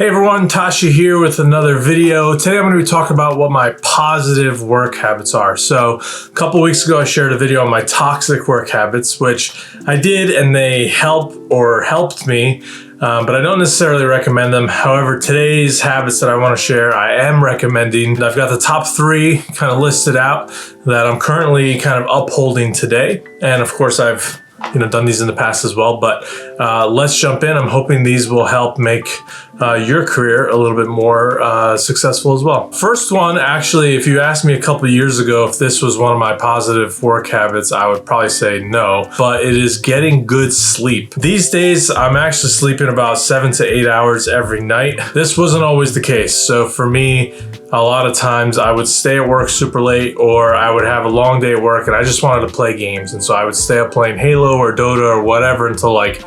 Hey everyone, Tasha here with another video. Today I'm going to be talking about what my positive work habits are. So a couple weeks ago I shared a video on my toxic work habits, which I did and they helped me, but I don't necessarily recommend them. However, today's habits that I want to share, I am recommending. I've got the top 3 kind of listed out that I'm currently kind of upholding today. And of course I've done these in the past as well, but let's jump in. I'm hoping these will help make your career a little bit more successful as well. First one, actually, if you asked me a couple of years ago if this was one of my positive work habits, I would probably say no, but it is getting good sleep. These days, I'm actually sleeping about 7 to 8 hours every night. This wasn't always the case. So for me, a lot of times I would stay at work super late, or I would have a long day at work and I just wanted to play games. And so I would stay up playing Halo or Dota or whatever until like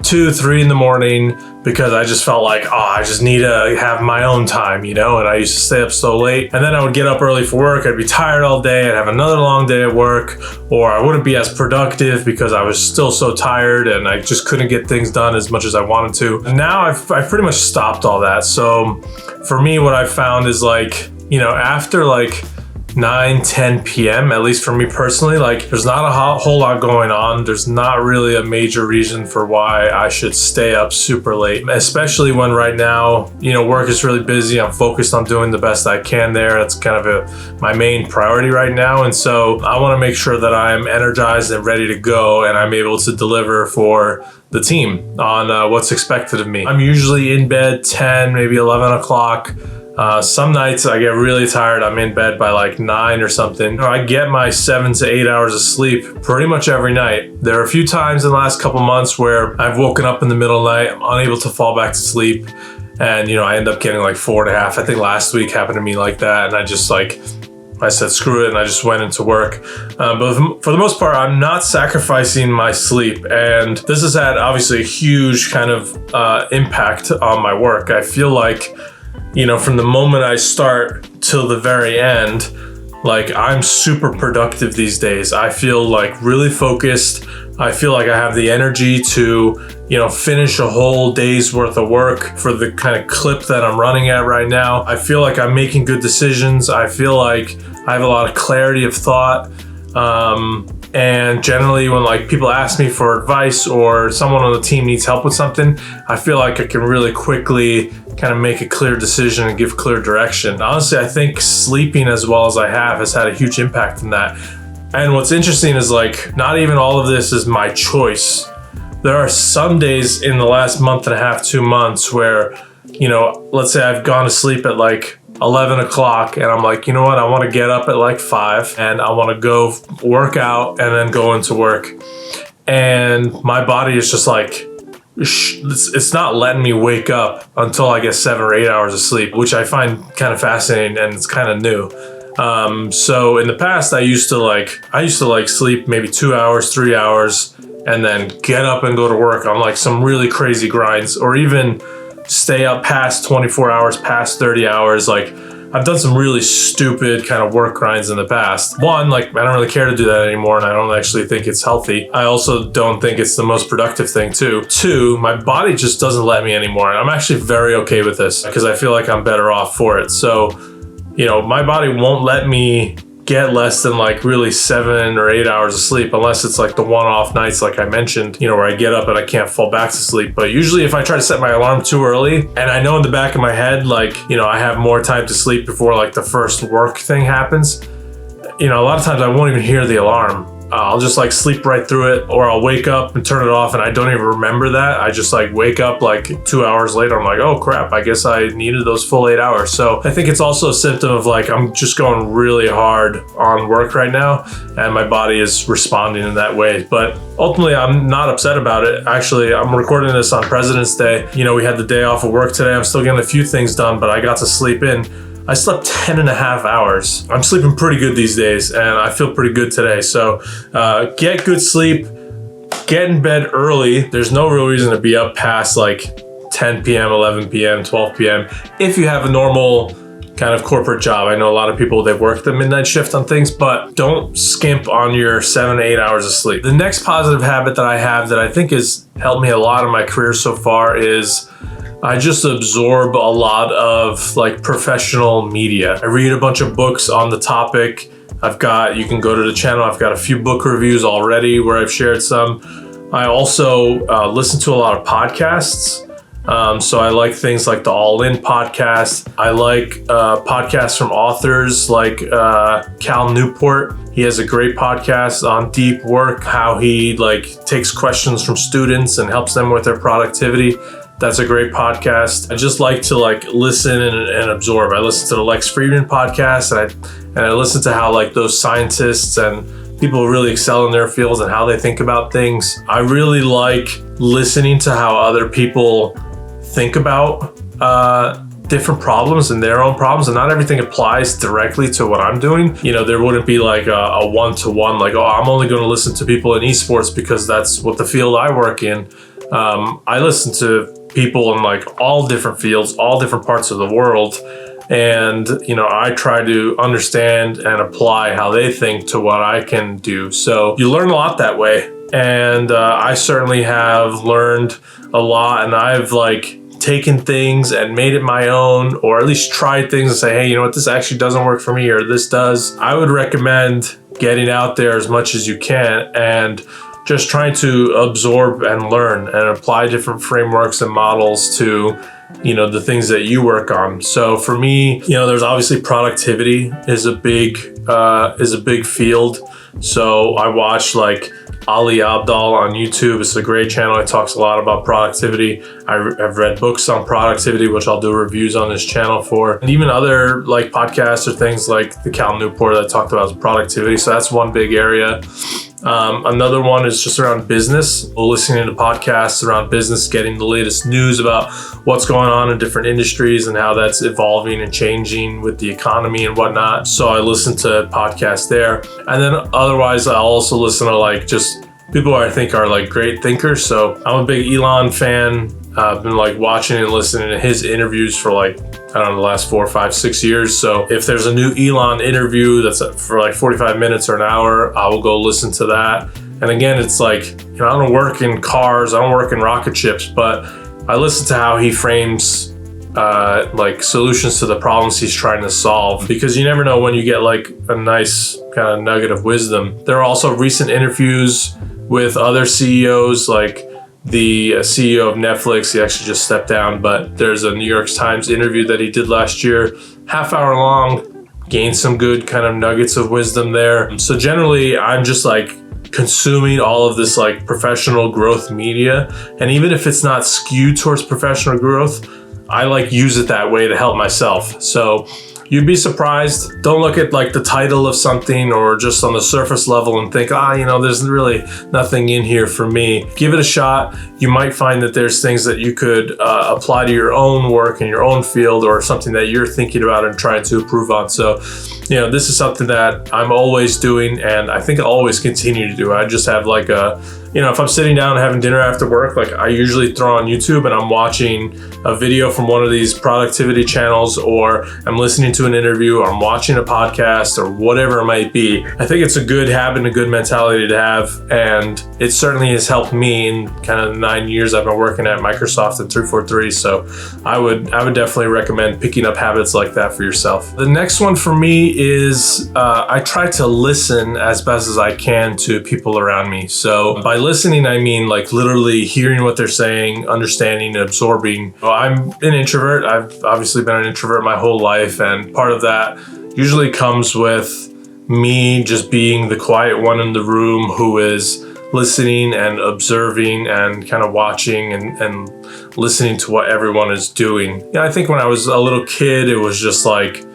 2, 3 in the morning, because I just felt like, I just need to have my own time, and I used to stay up so late. And then I would get up early for work. I'd be tired all day. I'd have another long day at work, or I wouldn't be as productive because I was still so tired and I just couldn't get things done as much as I wanted to. And now I've pretty much stopped all that. So for me, what I found is after 9, 10 p.m., at least for me personally, there's not a whole lot going on. There's not really a major reason for why I should stay up super late, especially when right now, work is really busy. I'm focused on doing the best I can there. That's kind of my main priority right now. And so I want to make sure that I'm energized and ready to go, and I'm able to deliver for the team on what's expected of me. I'm usually in bed 10, maybe 11 o'clock. Some nights I get really tired. I'm in bed by 9 or something. I get my 7 to 8 hours of sleep pretty much every night. There are a few times in the last couple months where I've woken up in the middle of the night, I'm unable to fall back to sleep, and I end up getting 4.5. I think last week happened to me like that, and I just I said screw it and I just went into work. But for the most part, I'm not sacrificing my sleep, and this has had obviously a huge kind of impact on my work. I feel like from the moment I start till the very end, I'm super productive these days. I feel really focused. I feel like I have the energy to, finish a whole day's worth of work for the kind of clip that I'm running at right now. I feel like I'm making good decisions. I feel like I have a lot of clarity of thought. And generally when people ask me for advice or someone on the team needs help with something, I feel like I can really quickly kind of make a clear decision and give clear direction. Honestly, I think sleeping as well as I have has had a huge impact in that. And what's interesting is not even all of this is my choice. There are some days in the last month and a half, 2 months where, let's say I've gone to sleep at 11 o'clock and I'm like, what, I want to get up at 5 and I want to go work out and then go into work. And my body is just it's not letting me wake up until I get 7 or 8 hours of sleep, which I find kind of fascinating, and it's kind of new. So in the past, I used to sleep maybe 2 hours, 3 hours, and then get up and go to work on some really crazy grinds, or even stay up past 24 hours, past 30 hours. I've done some really stupid kind of work grinds in the past. One, I don't really care to do that anymore, and I don't actually think it's healthy. I also don't think it's the most productive thing too. 2, my body just doesn't let me anymore, and I'm actually very okay with this because I feel like I'm better off for it. So, my body won't let me get less than really 7 or 8 hours of sleep, unless it's the one-off nights I mentioned, where I get up and I can't fall back to sleep. But usually if I try to set my alarm too early, and I know in the back of my head I have more time to sleep before the first work thing happens, a lot of times I won't even hear the alarm. I'll just sleep right through it, or I'll wake up and turn it off and I don't even remember that. I just wake up 2 hours later. I'm oh crap, I guess I needed those full 8 hours. So I think it's also a symptom of I'm just going really hard on work right now, and my body is responding in that way. But ultimately, I'm not upset about it. Actually, I'm recording this on President's Day. We had the day off of work today. I'm still getting a few things done, but I got to sleep in. I slept 10 and a half hours. I'm sleeping pretty good these days, and I feel pretty good today. So get good sleep, get in bed early. There's no real reason to be up past 10 p.m., 11 p.m., 12 p.m. if you have a normal kind of corporate job. I know a lot of people, they work the midnight shift on things, but don't skimp on your 7 to 8 hours of sleep. The next positive habit that I have that I think has helped me a lot in my career so far is I just absorb a lot of like professional media. I read a bunch of books on the topic. You can go to the channel, I've got a few book reviews already where I've shared some. I also listen to a lot of podcasts. So I like things like the All In podcast. I like podcasts from authors like Cal Newport. He has a great podcast on deep work, how he like takes questions from students and helps them with their productivity. That's a great podcast. I just like to like listen and absorb. I listen to the Lex Friedman podcast, and I listen to how like those scientists and people really excel in their fields and how they think about things. I really like listening to how other people think about different problems and their own problems, and not everything applies directly to what I'm doing. You know, there wouldn't be like a one-to-one, like, oh, I'm only going to listen to people in esports because that's what the field I work in. I listen to people in like all different fields, all different parts of the world. And, you know, I try to understand and apply how they think to what I can do. So you learn a lot that way. And I certainly have learned a lot, and I've like taken things and made it my own, or at least tried things and say, hey, you know what, this actually doesn't work for me, or this does. I would recommend getting out there as much as you can and just trying to absorb and learn and apply different frameworks and models to, you know, the things that you work on. So for me, you know, there's obviously productivity is a big field. So I watch like Ali Abdaal on YouTube. It's a great channel. He talks a lot about productivity. I've read books on productivity, which I'll do reviews on this channel for. And even other like podcasts or things like the Cal Newport that I talked about is productivity. So that's one big area. Another one is just around business, listening to podcasts around business, getting the latest news about what's going on in different industries and how that's evolving and changing with the economy and whatnot. So I listen to podcasts there. And then otherwise, I'll also listen to like just people I think are like great thinkers. So I'm a big Elon fan. I've been like watching and listening to his interviews for like, I don't know, the last 4, 5, 6 years. So if there's a new Elon interview that's for like 45 minutes or an hour, I will go listen to that. And again, it's like, you know, I don't work in cars, I don't work in rocket ships, but I listen to how he frames like solutions to the problems he's trying to solve, because you never know when you get like a nice kind of nugget of wisdom. There are also recent interviews with other CEOs, like the CEO of Netflix. He actually just stepped down, but there's a New York Times interview that he did last year, half-hour long, gained some good kind of nuggets of wisdom there. So generally, I'm just like consuming all of this like professional growth media. And even if it's not skewed towards professional growth, I like use it that way to help myself. So you'd be surprised. Don't look at like the title of something or just on the surface level and think, you know, there's really nothing in here for me. Give it a shot. You might find that there's things that you could apply to your own work in your own field, or something that you're thinking about and trying to improve on. So, you know, this is something that I'm always doing, and I think I'll always continue to do. I just have like if I'm sitting down and having dinner after work, like I usually throw on YouTube and I'm watching a video from one of these productivity channels, or I'm listening to an interview, or I'm watching a podcast, or whatever it might be. I think it's a good habit and a good mentality to have, and it certainly has helped me in kind of the 9 years I've been working at Microsoft and 343. So I would definitely recommend picking up habits like that for yourself. The next one for me is I try to listen as best as I can to people around me. So by listening, I mean like literally hearing what they're saying, understanding, and absorbing. Well, I'm an introvert. I've obviously been an introvert my whole life, and part of that usually comes with me just being the quiet one in the room who is listening and observing and kind of watching and listening to what everyone is doing. Yeah, I think when I was a little kid, it was just like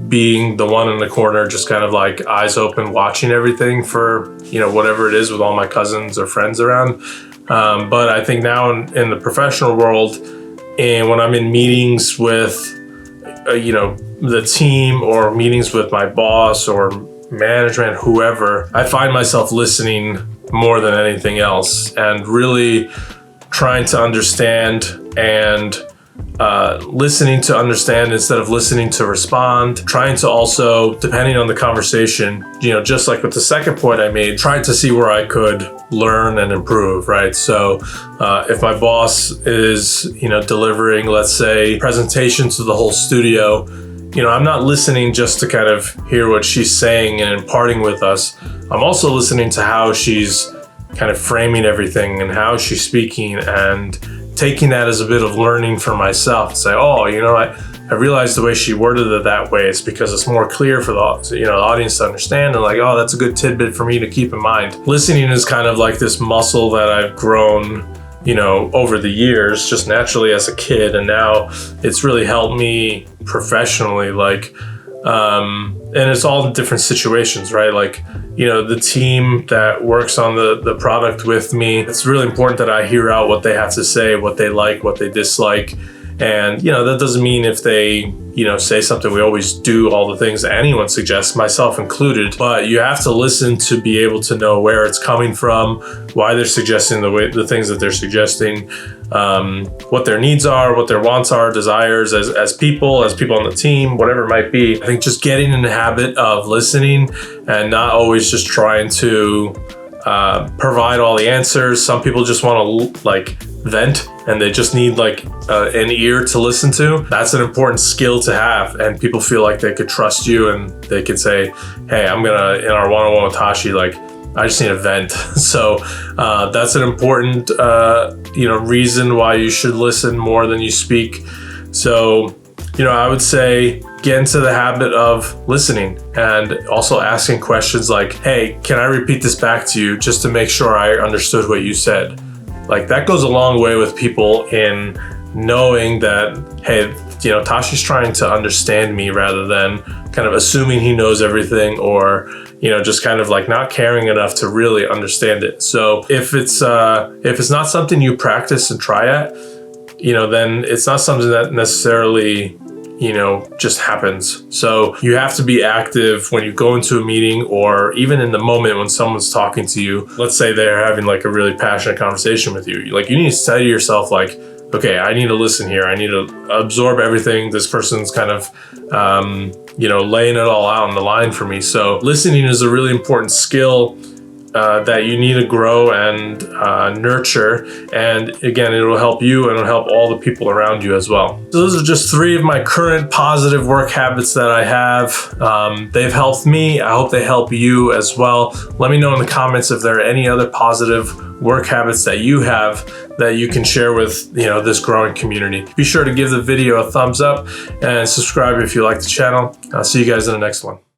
being the one in the corner, just kind of like eyes open, watching everything for, you know, whatever it is with all my cousins or friends around. But I think now in the professional world, and when I'm in meetings with, the team, or meetings with my boss or management, whoever, I find myself listening more than anything else and really trying to understand and listening to understand instead of listening to respond, trying to also, depending on the conversation, just like with the second point I made, trying to see where I could learn and improve, right? So if my boss is, delivering, let's say, presentation to the whole studio, I'm not listening just to kind of hear what she's saying and imparting with us. I'm also listening to how she's kind of framing everything and how she's speaking, and taking that as a bit of learning for myself. Say, oh, I realized the way she worded it that way is because it's more clear for the audience to understand, and like, oh, that's a good tidbit for me to keep in mind. Listening is kind of like this muscle that I've grown over the years, just naturally as a kid, and now it's really helped me professionally, and it's all in different situations, right? Like, the team that works on the product with me, it's really important that I hear out what they have to say, what they like, what they dislike. And, that doesn't mean if they, say something, we always do all the things that anyone suggests, myself included, but you have to listen to be able to know where it's coming from, why they're suggesting the things that they're suggesting, what their needs are, what their wants are, desires as people on the team, whatever it might be. I think just getting in the habit of listening and not always just trying to provide all the answers. Some people just want to vent, and they just need an ear to listen to. That's an important skill to have, and people feel like they could trust you and they could say, hey, I'm gonna, in our one-on-one with Tashi, I just need a vent. So that's an important reason why you should listen more than you speak. So I would say get into the habit of listening, and also asking questions like, hey, can I repeat this back to you just to make sure I understood what you said? That goes a long way with people in knowing that, hey, Tashi's trying to understand me, rather than kind of assuming he knows everything, or, just kind of not caring enough to really understand it. So if it's not something you practice and try at, then it's not something that necessarily, just happens. So you have to be active when you go into a meeting, or even in the moment when someone's talking to you. Let's say they're having a really passionate conversation with you. You need to say to yourself, okay, I need to listen here. I need to absorb everything. This person's kind of, laying it all out on the line for me. So listening is a really important skill that you need to grow and nurture. And again, it'll help you, and it'll help all the people around you as well. So those are just 3 of my current positive work habits that I have. They've helped me. I hope they help you as well. Let me know in the comments if there are any other positive work habits that you have that you can share with this growing community. Be sure to give the video a thumbs up and subscribe if you like the channel. I'll see you guys in the next one.